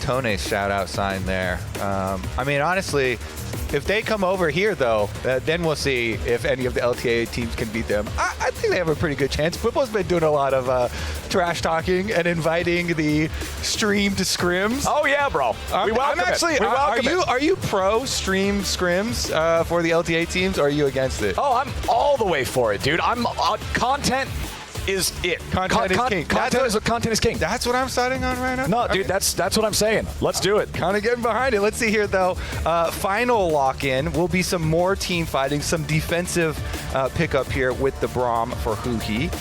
Tone shout-out sign there. I mean, honestly, if they come over here, though, then we'll see if any of the LTA teams can beat them. I think they have a pretty good chance. Flippo's been doing a lot of trash talking and inviting the stream to scrims. Oh yeah, bro. We welcome it. Are you pro stream scrims for the LTA teams, or are you against it? Oh, I'm all the way for it, dude. I'm content is it. Content is king. Content is king. That's what I'm siding on right now? No, dude, that's what I'm saying. Let's do it. Kind of getting behind it. Let's see here, though. Final lock-in will be some more team fighting, some defensive pickup here with the Braum for Huhi,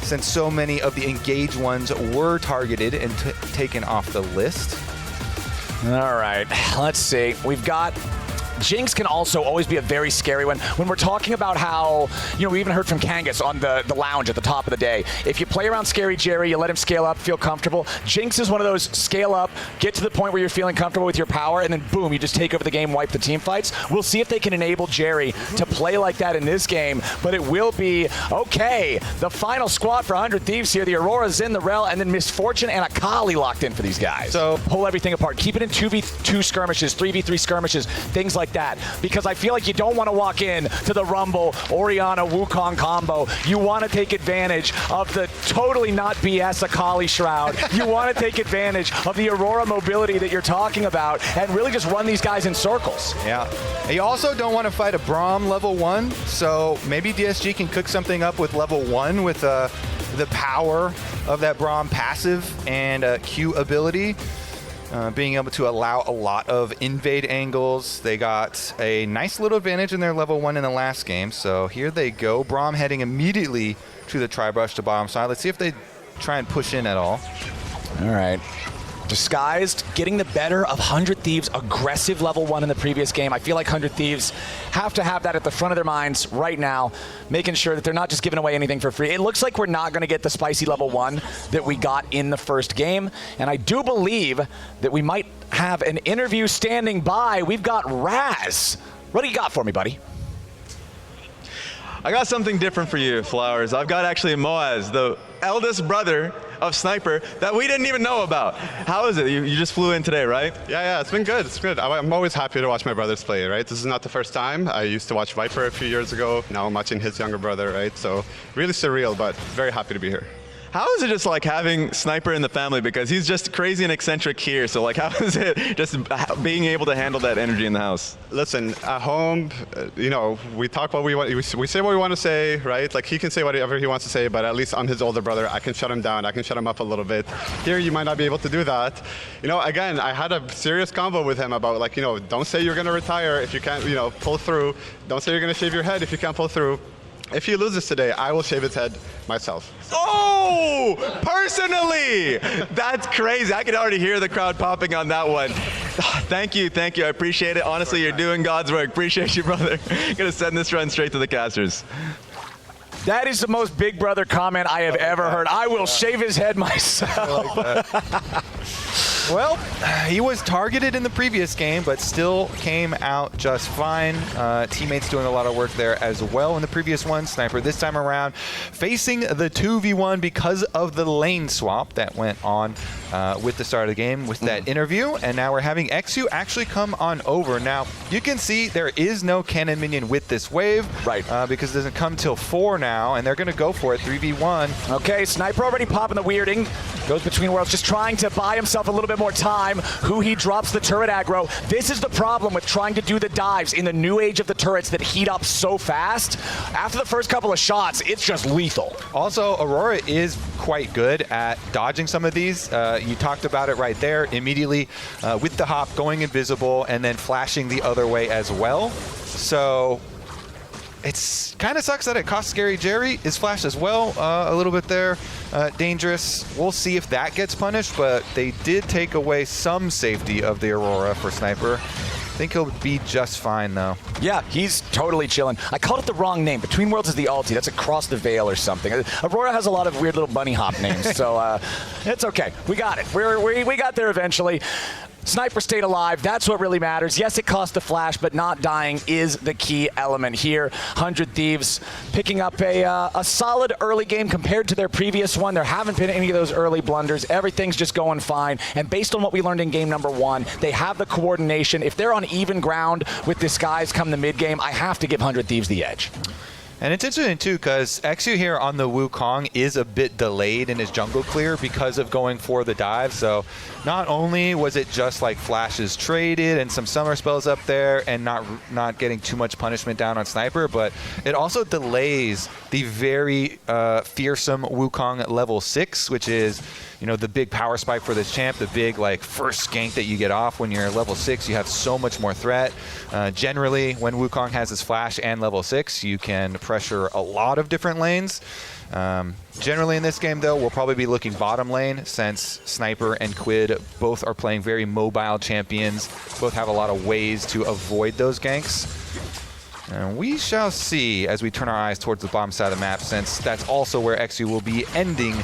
since so many of the engaged ones were targeted and taken off the list. All right, let's see. We've got... Jinx can also always be a very scary one. When we're talking about how, we even heard from Kangas on the lounge at the top of the day. If you play around Scary Jerry, you let him scale up, feel comfortable. Jinx is one of those scale up, get to the point where you're feeling comfortable with your power, and then boom, you just take over the game, wipe the team fights. We'll see if they can enable Jerry to play like that in this game, but it will be, okay, the final squad for 100 Thieves here. The Aurora's in the Rel, and then Misfortune and Akali locked in for these guys. So pull everything apart. Keep it in 2v2 skirmishes, 3v3 skirmishes, things like that, because I feel like you don't want to walk in to the Rumble, Orianna, Wukong combo. You want to take advantage of the totally not BS Akali Shroud. You want to take advantage of the Aurora mobility that you're talking about and really just run these guys in circles. Yeah. You also don't want to fight a Braum level 1, so maybe DSG can cook something up with level 1 with the power of that Braum passive and Q ability. Being able to allow a lot of invade angles. They got a nice little advantage in their level 1 in the last game. So here they go. Braum heading immediately to the tri-brush to bottom side. Let's see if they try and push in at all. All right. Disguised, getting the better of 100 Thieves, aggressive level 1 in the previous game. I feel like 100 Thieves have to have that at the front of their minds right now, making sure that they're not just giving away anything for free. It looks like we're not going to get the spicy level 1 that we got in the first game, and I do believe that we might have an interview standing by. We've got Raz. What do you got for me, buddy? I got something different for you, Flowers. I've got actually Moaz, the eldest brother of Sniper that we didn't even know about. How is it? You just flew in today, right? Yeah, it's been good. It's good. I'm always happy to watch my brothers play, right? This is not the first time. I used to watch Viper a few years ago. Now I'm watching his younger brother, right? So really surreal, but very happy to be here. How is it just like having Sniper in the family? Because he's just crazy and eccentric here. So like, how is it just being able to handle that energy in the house? Listen, at home, we talk what we want. We say what we want to say, right? Like he can say whatever he wants to say, but at least I'm his older brother. I can shut him down. I can shut him up a little bit. Here, you might not be able to do that. Again, I had a serious convo with him about like, don't say you're going to retire if you can't, pull through. Don't say you're going to shave your head if you can't pull through. If he loses today, I will shave his head myself. Oh, personally! That's crazy. I can already hear the crowd popping on that one. Thank you. I appreciate it. Honestly, you're doing God's work. Appreciate you, brother. Gonna send this run straight to the casters. That is the most big brother comment I have ever heard. I will shave his head myself. Well, he was targeted in the previous game, but still came out just fine. Teammates doing a lot of work there as well in the previous one. Sniper this time around facing the 2v1 because of the lane swap that went on with the start of the game with that interview. And now we're having Exu actually come on over. Now, you can see there is no cannon minion with this wave. Right. Because it doesn't come till 4 now, and they're going to go for it, 3v1. Okay, Sniper already popping the weirding. Goes between worlds, just trying to buy himself a little bit more time. He drops the turret aggro. This is the problem with trying to do the dives in the new age of the turrets that heat up so fast. After the first couple of shots, it's just lethal. Also, Aurora is quite good at dodging some of these. You talked about it right there. Immediately with the hop, going invisible, and then flashing the other way as well. So it's kind of sucks that it costs Scary Jerry. His flash as well, a little bit there. Dangerous. We'll see if that gets punished, but they did take away some safety of the Aurora for Sniper. I think he'll be just fine, though. Yeah, he's totally chilling. I called it the wrong name. Between Worlds is the ulti. That's across the veil or something. Aurora has a lot of weird little bunny hop names, so it's okay. We got it. We got there eventually. Sniper stayed alive. That's what really matters. Yes, it cost the flash, but not dying is the key element here. 100 Thieves picking up a solid early game compared to their previous one. There haven't been any of those early blunders. Everything's just going fine. And based on what we learned in game number 1, they have the coordination. If they're on even ground with Disguise come the mid game, I have to give 100 Thieves the edge. And it's interesting, too, because Xu here on the Wukong is a bit delayed in his jungle clear because of going for the dive. So not only was it just like flashes traded and some summer spells up there and not getting too much punishment down on Sniper, but it also delays the very fearsome Wukong level 6, which is, you know, the big power spike for this champ, the big like first gank that you get off when you're level 6. You have so much more threat. Generally, when Wukong has his flash and level 6, you can pressure a lot of different lanes. Generally in this game, though, we'll probably be looking bottom lane since Sniper and Quid both are playing very mobile champions. Both have a lot of ways to avoid those ganks. And we shall see as we turn our eyes towards the bottom side of the map, since that's also where Xu will be ending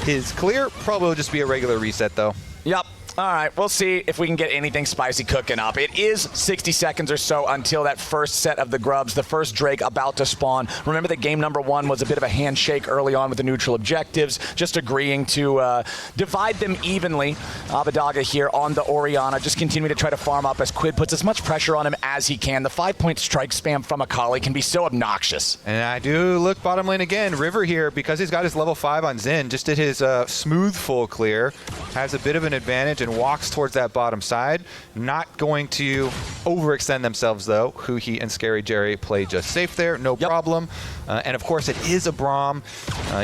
his clear. Probably will just be a regular reset, though. Yep. All right, we'll see if we can get anything spicy cooking up. It is 60 seconds or so until that first set of the grubs, the first Drake about to spawn. Remember that game number 1 was a bit of a handshake early on with the neutral objectives, just agreeing to divide them evenly. Abbedagge here on the Orianna, just continuing to try to farm up as Quid puts as much pressure on him as he can. The 5-point strike spam from Akali can be so obnoxious. And I do look bottom lane again. River here, because he's got his level 5 on Xin, just did his smooth full clear, has a bit of an advantage and walks towards that bottom side. Not going to overextend themselves, though. Huhi and Scary Jerry play just safe there, no problem. And of course, it is a Braum.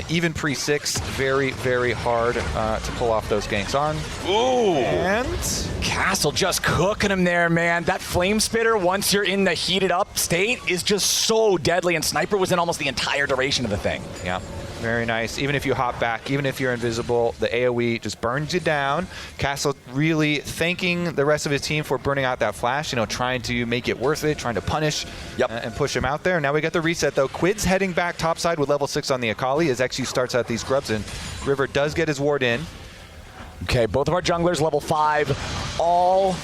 Even pre-6, very, very hard to pull off those ganks on. Ooh! And Castle just cooking him there, man. That flame spitter, once you're in the heated up state, is just so deadly, and Sniper was in almost the entire duration of the thing. yeah. Very nice. Even if you hop back, even if you're invisible, the AoE just burns you down. Castle really thanking the rest of his team for burning out that flash, you know, trying to make it worth it, trying to punish and push him out there. Now we got the reset, though. Quid's heading back topside with level 6 on the Akali as Xu starts out these grubs, and River does get his ward in. Okay, both of our junglers level 5, all...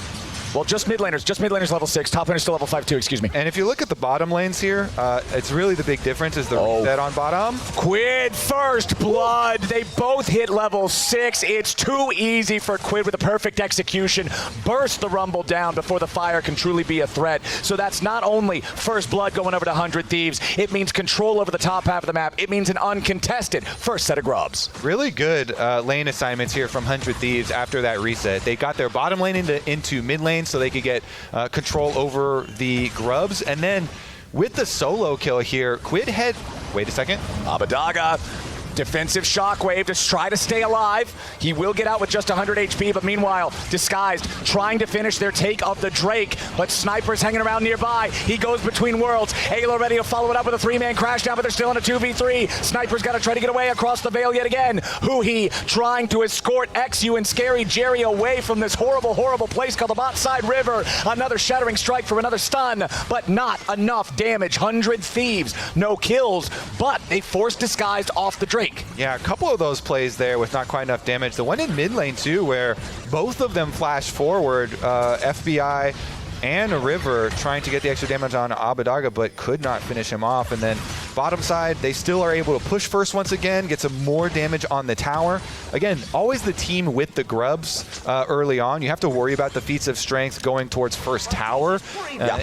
Well, just mid laners level 6, top laners still level 5 too, excuse me. And if you look at the bottom lanes here, it's really the big difference is the reset on bottom. Quid first blood. They both hit level 6. It's too easy for Quid with a perfect execution. Burst the Rumble down before the fire can truly be a threat. So that's not only first blood going over to 100 Thieves, it means control over the top half of the map. It means an uncontested first set of grubs. Really good lane assignments here from 100 Thieves after that reset. They got their bottom lane into mid lane so they could get control over the grubs. And then with the solo kill here, Quid had... Wait a second. Abbedagge. Defensive shockwave to try to stay alive. He will get out with just 100 HP, but meanwhile, Disguised trying to finish their take of the Drake, but Sniper's hanging around nearby. He goes between worlds. Ayla ready to follow it up with a 3-man crash down, but they're still in a 2v3. Sniper's got to try to get away across the veil yet again. Huhi trying to escort Xu and Scary Jerry away from this horrible, horrible place called the bot side river. Another shattering strike for another stun, but not enough damage. 100 Thieves, no kills, but they forced Disguised off the Drake. Yeah, a couple of those plays there with not quite enough damage. The one in mid lane, too, where both of them flash forward, FBI and a River trying to get the extra damage on Abbedagge, but could not finish him off. And then bottom side, they still are able to push first once again, get some more damage on the tower. Again, always the team with the grubs early on. You have to worry about the feats of strength going towards first tower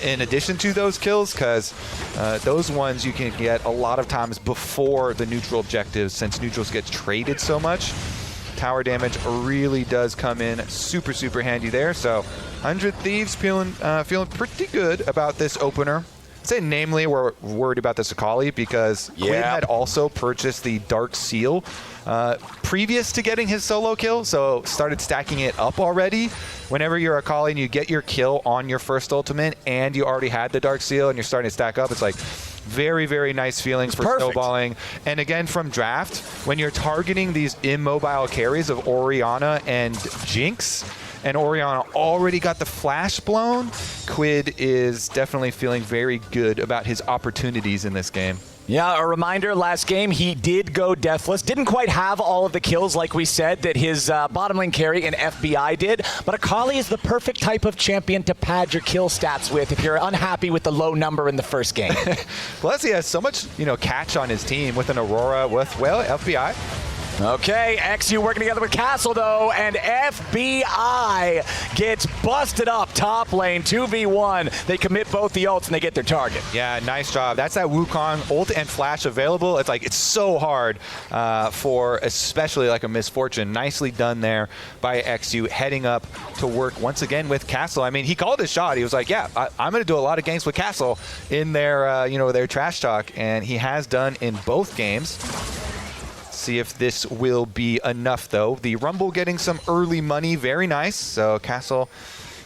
in addition to those kills, because those ones you can get a lot of times before the neutral objectives, since neutrals get traded so much. Tower damage really does come in super, super handy there. So 100 Thieves feeling pretty good about this opener. I'd say namely we're worried about this Akali because Quid had also purchased the Dark Seal previous to getting his solo kill, so started stacking it up already. Whenever you're Akali and you get your kill on your first ultimate and you already had the Dark Seal and you're starting to stack up, it's like very, very nice feelings for snowballing. And again, from draft, when you're targeting these immobile carries of Orianna and Jinx, and Orianna already got the flash blown, Quid is definitely feeling very good about his opportunities in this game. Yeah, a reminder, last game he did go deathless. Didn't quite have all of the kills like we said that his bottom lane carry in FBI did, but Akali is the perfect type of champion to pad your kill stats with if you're unhappy with the low number in the first game. Plus he has so much, catch on his team with an Aurora, with, well, FBI. Okay, XU working together with Castle, though, and FBI gets busted up top lane, 2v1. They commit both the ults, and they get their target. Yeah, nice job. That's that Wukong ult and flash available. It's like, it's so hard for especially like a Misfortune. Nicely done there by XU, heading up to work once again with Castle. I mean, he called his shot. He was like, yeah, I'm going to do a lot of games with Castle in their, their trash talk, and he has done in both games. See if this will be enough, though. The Rumble getting some early money, very nice. So Castle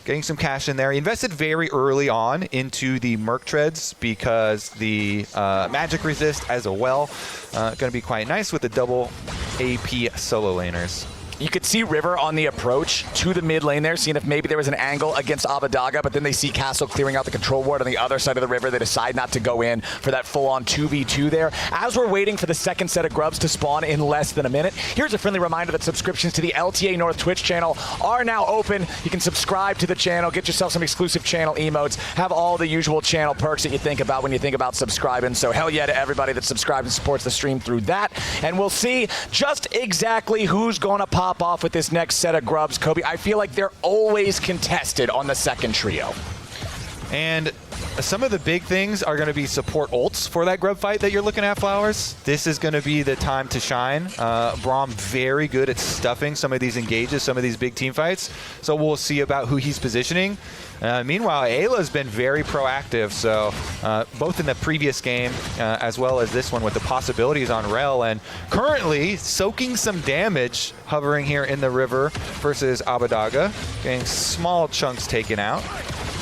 getting some cash in there. He invested very early on into the Merc Treads because the magic resist as well. Going to be quite nice with the double AP solo laners. You could see River on the approach to the mid lane there, seeing if maybe there was an angle against Abadaga, but then they see Castle clearing out the control ward on the other side of the river. They decide not to go in for that full-on 2v2 there. As we're waiting for the second set of grubs to spawn in less than a minute, here's a friendly reminder that subscriptions to the LTA North Twitch channel are now open. You can subscribe to the channel, get yourself some exclusive channel emotes, have all the usual channel perks that you think about when you think about subscribing. So hell yeah to everybody that subscribes and supports the stream through that. And we'll see just exactly who's going to pop off with this next set of grubs, Kobe. I feel like they're always contested on the second trio. And some of the big things are going to be support ults for that grub fight that you're looking at, Flowers. This is going to be the time to shine. Braum very good at stuffing some of these engages, some of these big team fights. So we'll see about who he's positioning. Meanwhile, Ayla's been very proactive, so both in the previous game as well as this one with the possibilities on Rel, and currently soaking some damage hovering here in the river versus Abadaga, getting small chunks taken out.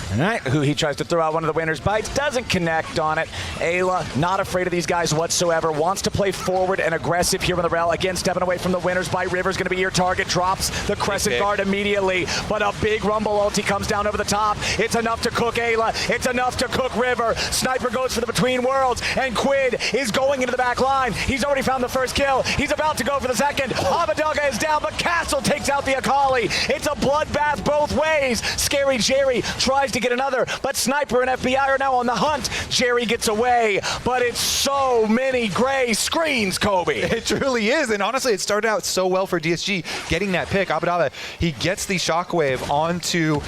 All right, who he tries to throw out one of the winner's bites, doesn't connect on it. Ayla, not afraid of these guys whatsoever, wants to play forward and aggressive here in the Rel. Again, stepping away from the winner's bite. River's going to be your target, drops the Crescent Guard immediately, but a big Rumble ulti comes down over the top. It's enough to cook Ayla, it's enough to cook River. Sniper goes for the Between Worlds, and Quid is going into the back line. He's already found the first kill. He's about to go for the second. Abadaga is down, but Castle takes out the Akali. It's a bloodbath both ways. Scary Jerry tries to get another, but Sniper and FBI are now on the hunt. Jerry gets away, but it's so many gray screens, Kobe. It truly is, and honestly, it started out so well for DSG, getting that pick. Abadaga, he gets the shockwave onto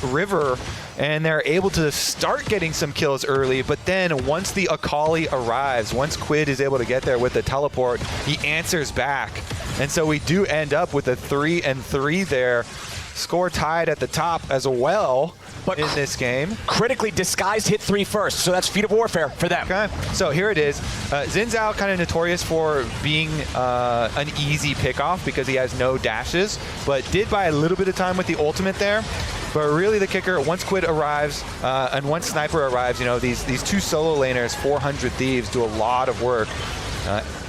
River, and they're able to start getting some kills early, but then once the Akali arrives, once Quid is able to get there with the teleport, he answers back. And so we do end up with a 3-3 there. Score tied at the top as well. But in this game. Critically, Disguised hit 3 first, so that's Feat of Warfare for them. Okay, so here it is. Xin Zhao kind of notorious for being an easy pickoff because he has no dashes, but did buy a little bit of time with the ultimate there. But really the kicker, once Quid arrives and once Sniper arrives, these two solo laners, 400 Thieves, do a lot of work.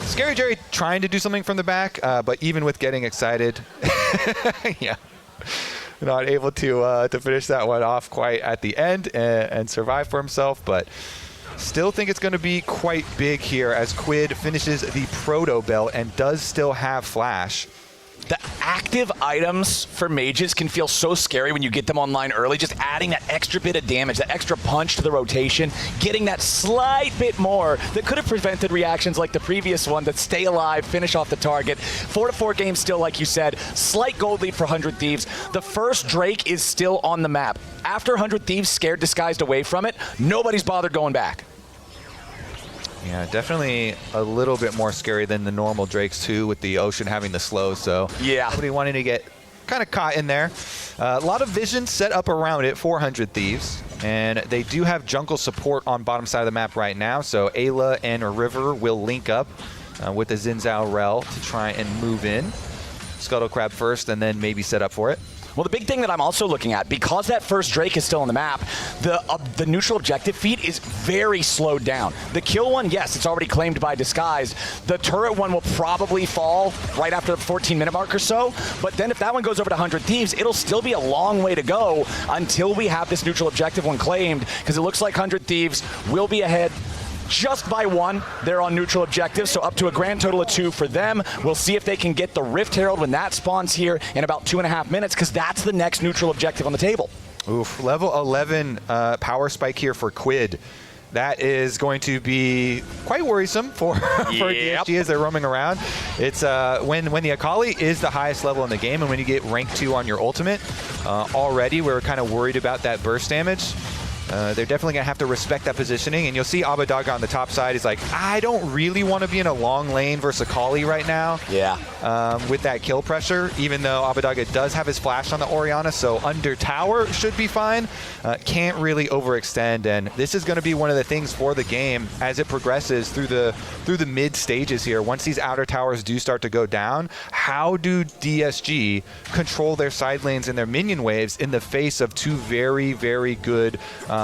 Scary Jerry trying to do something from the back, but even with getting excited, yeah. Not able to finish that one off quite at the end and survive for himself, but still think it's going to be quite big here as Quid finishes the Proto Belt and does still have Flash. The active items for mages can feel so scary when you get them online early, just adding that extra bit of damage, that extra punch to the rotation, getting that slight bit more that could have prevented reactions like the previous one that stay alive, finish off the target. 4-4 games still, like you said, slight gold lead for 100 Thieves. The first Drake is still on the map. After 100 Thieves scared Disguised away from it, nobody's bothered going back. Yeah, definitely a little bit more scary than the normal Drakes too, with the Ocean having the slow, so yeah, nobody wanting to get kind of caught in there. A lot of vision set up around it, 400 Thieves, and they do have jungle support on bottom side of the map right now, so Ayla and River will link up with the Xin Zhao Rel to try and move in. Scuttle Crab first and then maybe set up for it. Well, the big thing that I'm also looking at, because that first Drake is still on the map, the neutral objective feed is very slowed down. The kill one, yes, it's already claimed by Disguised. The turret one will probably fall right after the 14-minute mark or so, but then if that one goes over to 100 Thieves, it'll still be a long way to go until we have this neutral objective one claimed, because it looks like 100 Thieves will be ahead just by 1. They're on neutral objectives, so up to a grand total of 2 for them. We'll see if they can get the Rift Herald when that spawns here in about 2.5 minutes, because that's the next neutral objective on the table. Oof, level 11 power spike here for Quid. That is going to be quite worrisome for DSG as they're roaming around. It's when the Akali is the highest level in the game, and when you get rank 2 on your ultimate, already we're kind of worried about that burst damage. They're definitely going to have to respect that positioning, and you'll see Abbedagge on the top side is like, I don't really want to be in a long lane versus Akali right now. Yeah. With that kill pressure, even though Abbedagge does have his flash on the Orianna, so under tower should be fine. Can't really overextend, and this is going to be one of the things for the game as it progresses through the mid stages here. Once these outer towers do start to go down, how do DSG control their side lanes and their minion waves in the face of 2 very, very good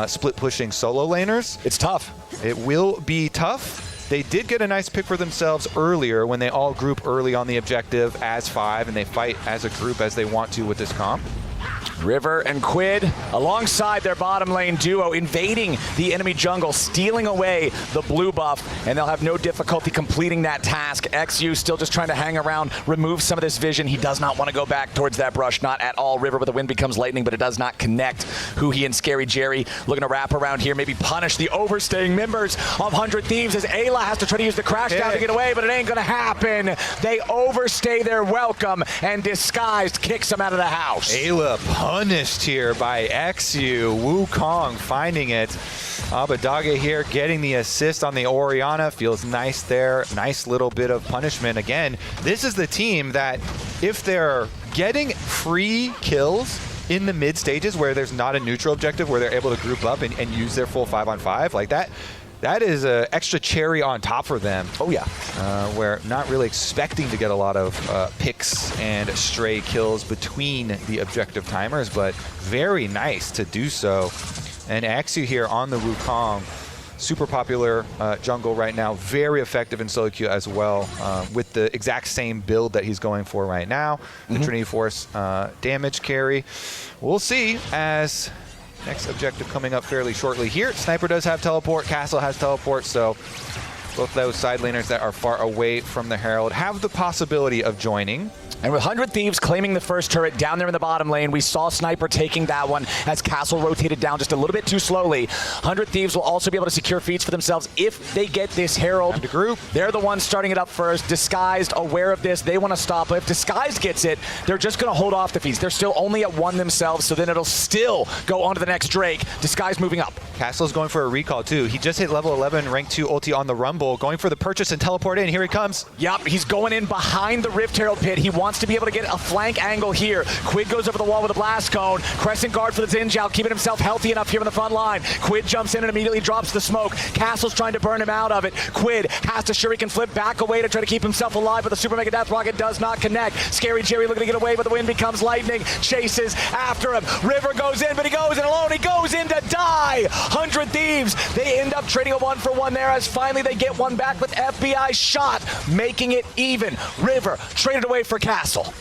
split pushing solo laners? It's tough. It will be tough. They did get a nice pick for themselves earlier when they all group early on the objective as 5, and they fight as a group as they want to with this comp. River and Quid alongside their bottom lane duo invading the enemy jungle, stealing away the blue buff, and they'll have no difficulty completing that task. XU still just trying to hang around, remove some of this vision. He does not want to go back towards that brush, not at all. River with the wind becomes lightning, but it does not connect. Who he and Scary Jerry looking to wrap around here, maybe punish the overstaying members of 100 Thieves as Ayla has to try to use the crash down to get away, but it ain't gonna happen. They overstay their welcome, and Disguised kicks them out of the house. Ayla punished here by XU. Wukong finding it. Abbedagge here getting the assist on the Orianna. Feels nice there. Nice little bit of punishment. Again, this is the team that if they're getting free kills in the mid stages where there's not a neutral objective, where they're able to group up and use their full 5-on-5 like that, that is an extra cherry on top for them. Oh, yeah. We're not really expecting to get a lot of picks and stray kills between the objective timers, but very nice to do so. And XU here on the Wukong, super popular jungle right now, very effective in solo queue as well, with the exact same build that he's going for right now, the Trinity Force damage carry. We'll see as next objective coming up fairly shortly here. Sniper does have teleport, Castle has teleport, so both those side laners that are far away from the Herald have the possibility of joining. And with 100 Thieves claiming the first turret down there in the bottom lane, we saw Sniper taking that one as Castle rotated down just a little bit too slowly. 100 Thieves will also be able to secure feats for themselves if they get this Herald. Time to group. They're the ones starting it up first. Disguised, aware of this, they want to stop. But if Disguised gets it, they're just going to hold off the feats. They're still only at 1 themselves, so then it'll still go on to the next Drake. Disguised moving up. Castle's going for a recall too. He just hit level 11, rank 2 ulti on the Rumble, going for the purchase and teleport in. Here he comes. Yep, he's going in behind the Rift Herald pit. He wants to be able to get a flank angle here. Quid goes over the wall with a blast cone. Crescent guard for the Zinjao, keeping himself healthy enough here on the front line. Quid jumps in and immediately drops the smoke. Castle's trying to burn him out of it. Quid has to shuriken flip back away to try to keep himself alive, but the Super Mega Death Rocket does not connect. Scary Jerry looking to get away, but the wind becomes lightning. Chases after him. River goes in, but he goes in alone. He goes in to die. 100 Thieves. They end up trading a 1-for-1 there as finally they get one back with FBI shot, making it even. River traded away for Castle.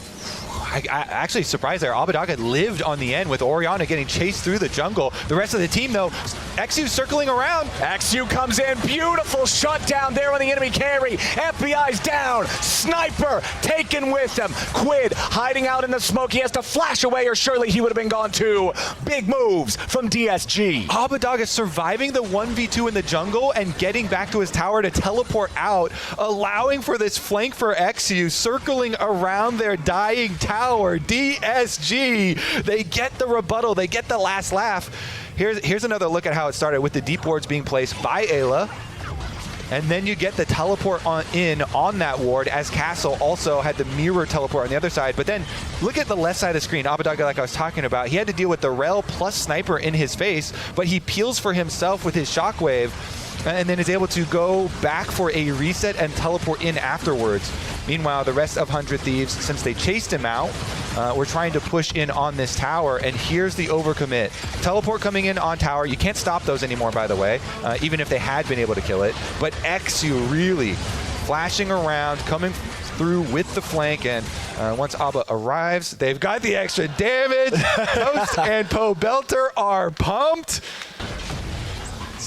I actually surprised there. Abbedagge lived on the end with Orianna getting chased through the jungle. The rest of the team, though, XU circling around. XU comes in. Beautiful shutdown there on the enemy carry. FBI's down. Sniper taken with him. Quid hiding out in the smoke. He has to flash away or surely he would have been gone too. Big moves from DSG. Abbedagge is surviving the 1v2 in the jungle and getting back to his tower to teleport out, allowing for this flank for XU, circling around their dying tower. DSG, they get the rebuttal, they get the last laugh. Here's another look at how it started with the deep wards being placed by Ayla. And then you get the teleport on that ward as Castle also had the mirror teleport on the other side. But then look at the left side of the screen. Abbedagge, like I was talking about, he had to deal with the Rel plus Sniper in his face, but he peels for himself with his shockwave and then is able to go back for a reset and teleport in afterwards. Meanwhile, the rest of 100 Thieves, since they chased him out, we're trying to push in on this tower, and here's the overcommit. Teleport coming in on tower. You can't stop those anymore, by the way, even if they had been able to kill it. But XU really flashing around, coming through with the flank, and once Abba arrives, they've got the extra damage. Toast and Poe Belter are pumped.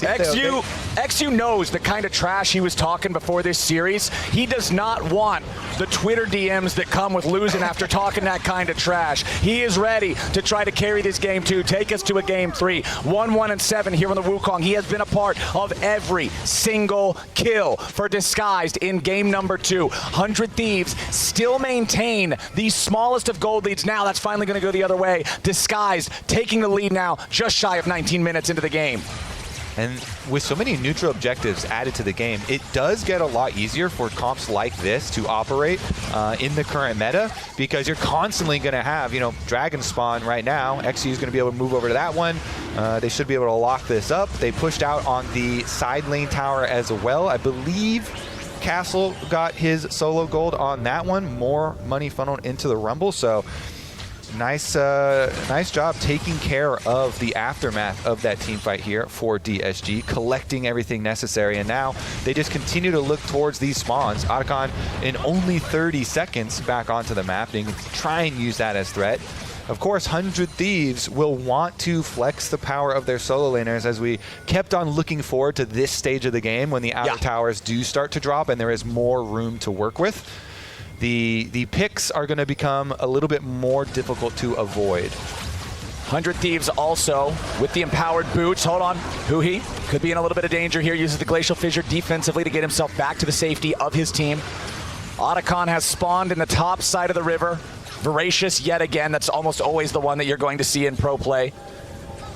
XU knows the kind of trash he was talking before this series. He does not want the Twitter DMs that come with losing after talking that kind of trash. He is ready to try to carry this game 2, take us to a game 3. 1-1-7 here on the Wukong. He has been a part of every single kill for Disguised in game number 2. 100 Thieves still maintain the smallest of gold leads. Now that's finally going to go the other way. Disguised taking the lead now, just shy of 19 minutes into the game. And with so many neutral objectives added to the game, it does get a lot easier for comps like this to operate in the current meta, because you're constantly going to have, Dragon Spawn right now. XU is going to be able to move over to that one. They should be able to lock this up. They pushed out on the side lane tower as well. I believe Castle got his solo gold on that one. More money funneled into the Rumble, so nice job taking care of the aftermath of that team fight here for DSG, collecting everything necessary, and now they just continue to look towards these spawns. Otacon in only 30 seconds back onto the map. They can try and use that as threat. Of course, 100 Thieves will want to flex the power of their solo laners, as we kept on looking forward to this stage of the game when the outer towers do start to drop and there is more room to work with. The picks are going to become a little bit more difficult to avoid. 100 Thieves also with the empowered boots. Hold on. Huhi could be in a little bit of danger here. Uses the Glacial Fissure defensively to get himself back to the safety of his team. Otacon has spawned in the top side of the river. Voracious yet again. That's almost always the one that you're going to see in pro play.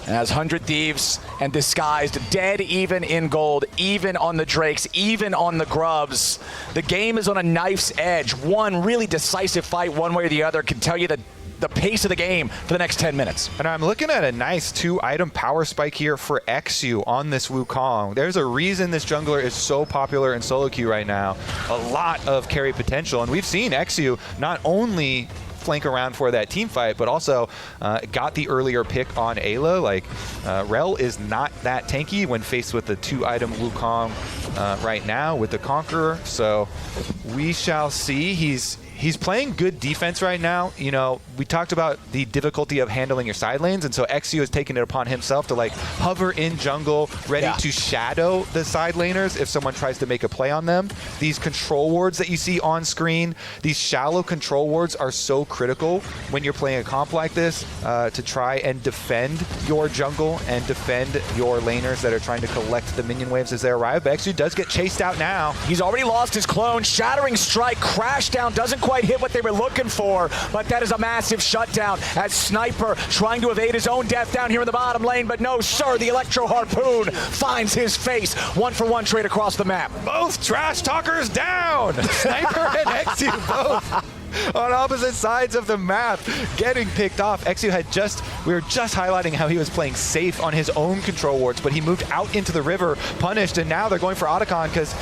As 100 Thieves and Disguised dead even in gold, even on the Drakes, even on the Grubs. The game is on a knife's edge. One really decisive fight one way or the other can tell you the pace of the game for the next 10 minutes. And I'm looking at a nice 2-item power spike here for XU on this Wukong. There's a reason this jungler is so popular in solo queue right now. A lot of carry potential, and we've seen XU not only flank around for that team fight, but also got the earlier pick on Ayla. Like, Rel is not that tanky when faced with the 2-item Wukong right now with the Conqueror, so we shall see. He's playing good defense right now. We talked about the difficulty of handling your side lanes, and so XU has taken it upon himself to hover in jungle, ready to shadow the side laners if someone tries to make a play on them. These control wards that you see on screen, these shallow control wards are so critical when you're playing a comp like this to try and defend your jungle and defend your laners that are trying to collect the minion waves as they arrive. But XU does get chased out now. He's already lost his clone. Shattering Strike, crash down, doesn't quite hit what they were looking for, but that is a massive shutdown as Sniper trying to evade his own death down here in the bottom lane, but no sir, the Electro Harpoon finds his face. 1-for-1 trade across the map. Both trash talkers down! Sniper and XU both on opposite sides of the map getting picked off. XU we were just highlighting how he was playing safe on his own control wards, but he moved out into the river punished, and now they're going for Otacon because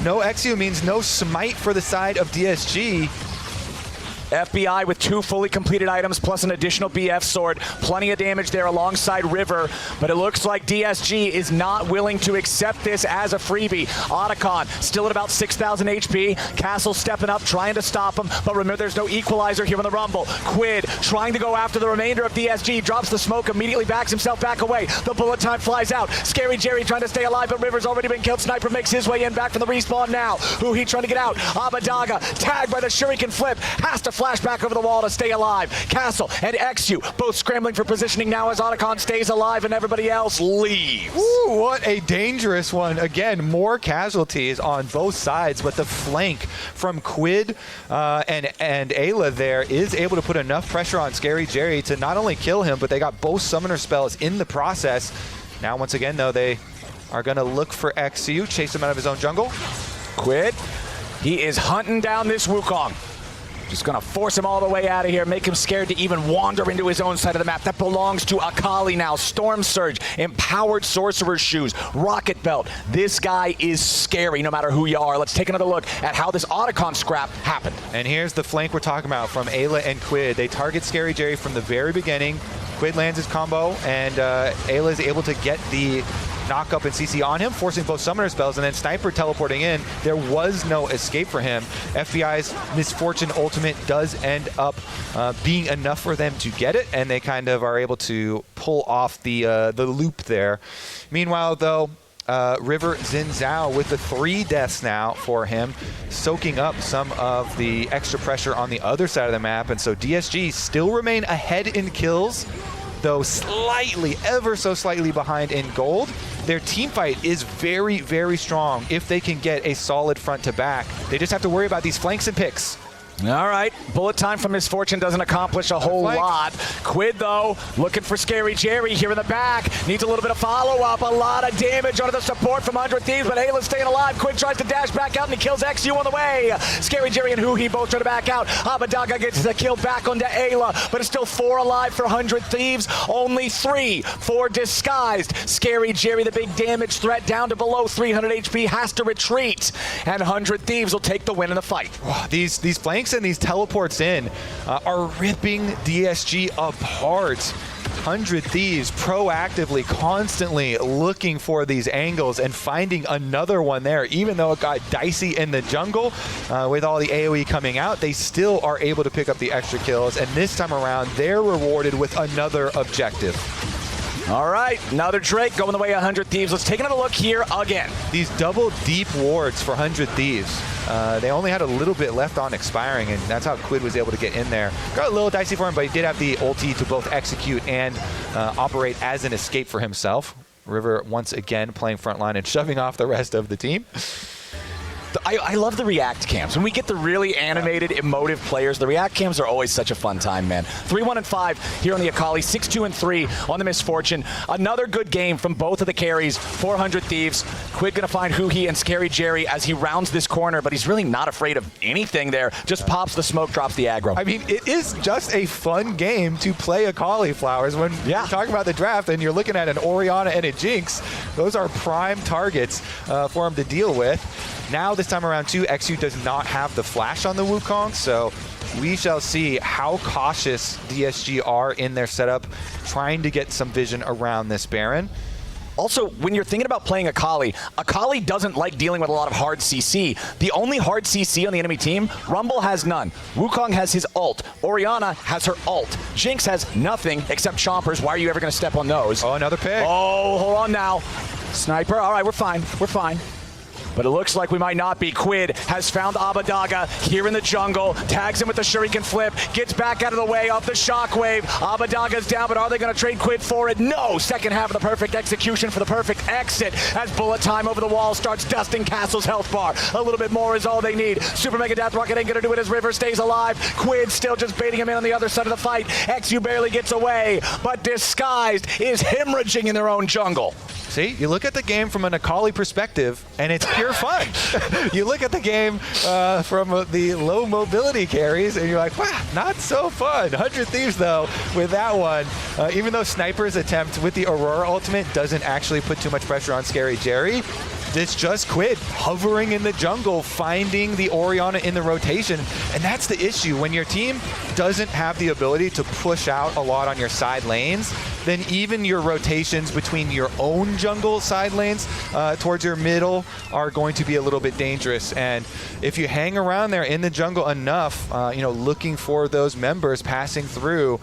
no XU means no smite for the side of DSG. FBI with 2 fully completed items plus an additional BF sword. Plenty of damage there alongside River, but it looks like DSG is not willing to accept this as a freebie. Otacon still at about 6,000 HP. Castle stepping up, trying to stop him, but remember there's no equalizer here on the Rumble. Quid trying to go after the remainder of DSG, drops the smoke, immediately backs himself back away. The bullet time flies out. Scary Jerry trying to stay alive, but River's already been killed. Sniper makes his way in back from the respawn now. Huhi trying to get out. Abadaga tagged by the Shuriken flip, has to flash back over the wall to stay alive. Castle and XU both scrambling for positioning now as Otacon stays alive and everybody else leaves. Ooh, what a dangerous one. Again, more casualties on both sides, but the flank from Quid and Ayla there is able to put enough pressure on Scary Jerry to not only kill him, but they got both summoner spells in the process. Now, once again, though, they are going to look for XU, chase him out of his own jungle. Quid, he is hunting down this Wukong. Just gonna force him all the way out of here, make him scared to even wander into his own side of the map. That belongs to Akali now. Storm Surge, Empowered Sorcerer's Shoes, Rocket Belt. This guy is scary no matter who you are. Let's take another look at how this Otacon scrap happened. And here's the flank we're talking about from Ayla and Quid. They target Scary Jerry from the very beginning. Quid lands his combo, and Ayla is able to get the knock up and CC on him, forcing both summoner spells, and then Sniper teleporting in. There was no escape for him. FBI's Misfortune ultimate does end up being enough for them to get it, and they kind of are able to pull off the loop there. Meanwhile, though, River Xin Zhao with the 3 deaths now for him, soaking up some of the extra pressure on the other side of the map. And so DSG still remain ahead in kills, though slightly, ever so slightly behind in gold. Their team fight is very, very strong if they can get a solid front to back. They just have to worry about these flanks and picks. All right, bullet time from Misfortune doesn't accomplish a whole lot. Quid, though, looking for Scary Jerry here in the back. Needs a little bit of follow-up, a lot of damage onto the support from 100 Thieves, but Ayla's staying alive. Quid tries to dash back out, and he kills XU on the way. Scary Jerry and Huhi both try to back out. Abadaga gets the kill back onto Ayla, but it's still 4 alive for 100 Thieves, only 3 for Disguised. Scary Jerry, the big damage threat, down to below 300 HP, has to retreat, and 100 Thieves will take the win in the fight. These flanks and these teleports in are ripping DSG apart. 100 Thieves proactively, constantly looking for these angles and finding another one there. Even though it got dicey in the jungle with all the AoE coming out, they still are able to pick up the extra kills. And this time around, they're rewarded with another objective. All right, another Drake going the way of 100 Thieves. Let's take another look here again. These double deep wards for 100 Thieves. They only had a little bit left on expiring, and that's how Quid was able to get in there. Got a little dicey for him, but he did have the ulti to both execute and operate as an escape for himself. River once again playing frontline and shoving off the rest of the team. I love the react cams. When we get the really animated, emotive players, the react cams are always such a fun time, man. 3-1-5 here on the Akali, 6-2-3 on the Misfortune. Another good game from both of the carries, 400 Thieves. Quid gonna find Huhi and Scary Jerry as he rounds this corner, but he's really not afraid of anything there. Just pops the smoke, drops the aggro. I mean, it is just a fun game to play a Cauliflowers. When you're talking about the draft and you're looking at an Orianna and a Jinx, those are prime targets for him to deal with. Now, this time around too, XU does not have the flash on the Wukong, so we shall see how cautious DSG are in their setup, trying to get some vision around this Baron. Also, when you're thinking about playing Akali doesn't like dealing with a lot of hard CC. The only hard CC on the enemy team, Rumble has none. Wukong has his ult. Orianna has her ult. Jinx has nothing except chompers. Why are you ever going to step on those? Oh, another pick. Oh, hold on now. Sniper, all right, we're fine. We're fine. But it looks like we might not be. Quid has found Abadaga here in the jungle, tags him with the Shuriken flip, gets back out of the way off the shockwave. Abadaga's down, but are they going to trade Quid for it? No! Second half of the perfect execution for the perfect exit as bullet time over the wall starts dusting Castle's health bar. A little bit more is all they need. Super Mega Death Rocket ain't going to do it as River stays alive. Quid still just baiting him in on the other side of the fight. XU barely gets away, but Disguised is hemorrhaging in their own jungle. See, you look at the game from an Akali perspective, and it's pure fun. You look at the game from the low mobility carries, and you're like, wow, not so fun. 100 Thieves, though, with that one, even though Sniper's attempt with the Aurora ultimate doesn't actually put too much pressure on Scary Jerry, it's just Quid hovering in the jungle, finding the Orianna in the rotation. And that's the issue. When your team doesn't have the ability to push out a lot on your side lanes, then even your rotations between your own jungle side lanes towards your middle are going to be a little bit dangerous. And if you hang around there in the jungle enough, looking for those members passing through,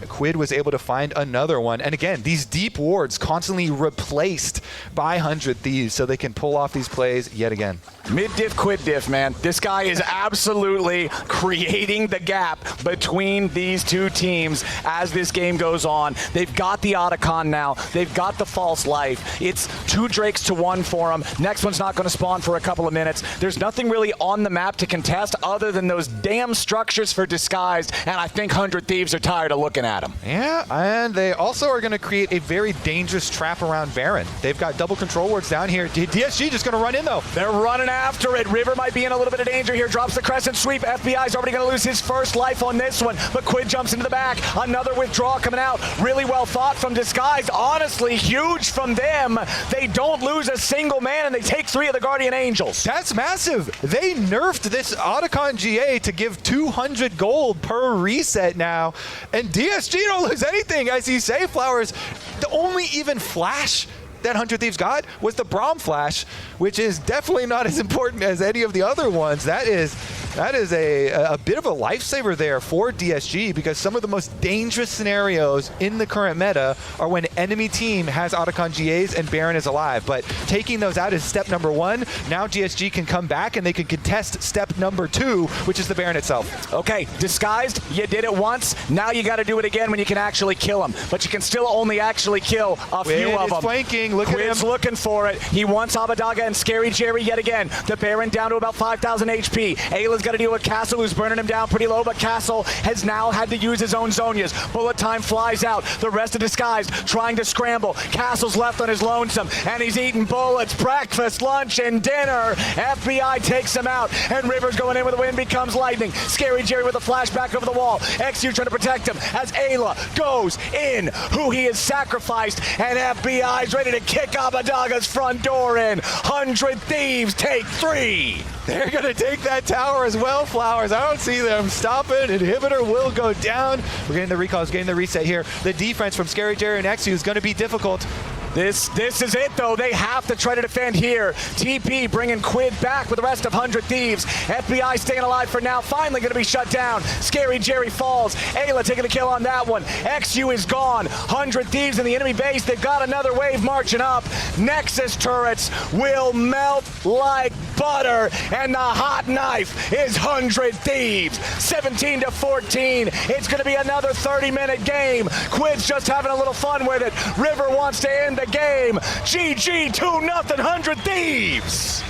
Quid was able to find another one. And again, these deep wards constantly replaced by 100 Thieves, so they can pull off these plays yet again. Mid-diff, quid-diff, man. This guy is absolutely creating the gap between these two teams as this game goes on. They've got the Otacon now. They've got the False Life. It's 2 Drakes to 1 for them. Next one's not going to spawn for a couple of minutes. There's nothing really on the map to contest other than those damn structures for Disguised, and I think 100 Thieves are tired of looking at them. Yeah, and they also are going to create a very dangerous trap around Baron. They've got double control wards down here. DSG just going to run in, though. They're running after it. River might be in a little bit of danger here. Drops the crescent sweep. FBI's already going to lose his first life on this one, but Quid jumps into the back. Another withdrawal coming out. Really well thought from Disguised. Honestly, huge from them. They don't lose a single man, and they take 3 of the Guardian Angels. That's massive. They nerfed this Otacon GA to give 200 gold per reset now, and DSG don't lose anything. As you say, Flowers, the only even flash that 100 Thieves got was the Braum flash, which is definitely not as important as any of the other ones. That is That is a bit of a lifesaver there for DSG, because some of the most dangerous scenarios in the current meta are when enemy team has Otacon GAs and Baron is alive. But taking those out is step number one. Now DSG can come back and they can contest step number two, which is the Baron itself. Okay, disguised, you did it once. Now you got to do it again when you can actually kill him. But you can still only actually kill a few of them. Flanking. Look at him. Quid's looking for it. He wants Abadaga and Scary Jerry yet again. The Baron down to about 5,000 HP. Ayla's got to deal with Castle, who's burning him down pretty low, but Castle has now had to use his own Zonias. Bullet time flies out. The rest of Disguised trying to scramble. Castle's left on his lonesome, and he's eating bullets. Breakfast, lunch, and dinner. FBI takes him out, and River's going in with the wind becomes lightning. Scary Jerry with a flashback over the wall. XU trying to protect him as Ayla goes in, who he has sacrificed, and FBI's ready to kick Abadaga's front door in. 100 Thieves take 3. They're going to take that tower as well, Flowers. I don't see them stopping. Inhibitor will go down. We're getting the recalls, getting the reset here. The defense from Scary Jerry and XU is going to be difficult. This is it, though. They have to try to defend here. TP bringing Quid back with the rest of 100 Thieves. FBI staying alive for now. Finally going to be shut down. Scary Jerry falls. Ayla taking the kill on that one. XU is gone. 100 Thieves in the enemy base. They've got another wave marching up. Nexus turrets will melt like butter. And the hot knife is 100 Thieves. 17-14. It's going to be another 30-minute game. Quid's just having a little fun with it. River wants to end the game. GG 2-0 100 Thieves.